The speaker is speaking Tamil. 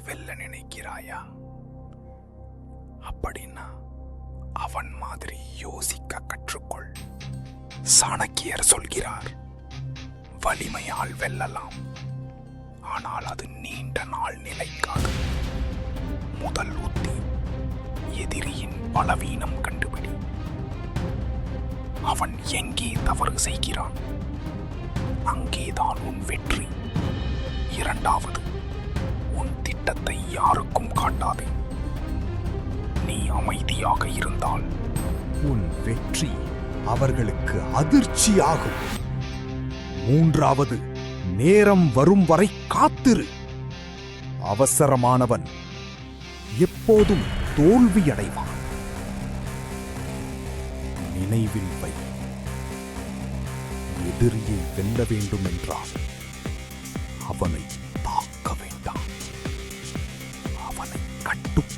வெல்ல நினைக்கிறாயா? அப்படின்னா அவன் மாதிரி யோசிக்க கற்றுக்கொள். சாணக்கியர் சொல்கிறார், வலிமையால் வெல்லலாம், ஆனால் அது நீண்ட நாள் நிலைக்காது. முதல் உத்தி, எதிரியின் பலவீனம் கண்டுபிடி. அவன் எங்கே தவறு செய்கிறான், அங்கேதான் உன் வெற்றி. இரண்டாவது, உன் திட்டத்தை யாருக்கும் காட்டாதே. நீ அமைதியாக இருந்தால் உன் வெற்றி அவர்களுக்கு அதிர்ச்சியாகும். மூன்றாவது, நேரம் வரும் வரை காத்திரு. அவசரமானவன் எப்போதும் தோல்வியடைவான். நினைவில் வை, எதிரியை வெல்ல வேண்டும் என்றால் அவனை தாக்க வேண்டாம், அவனை கட்டுப்படுத்த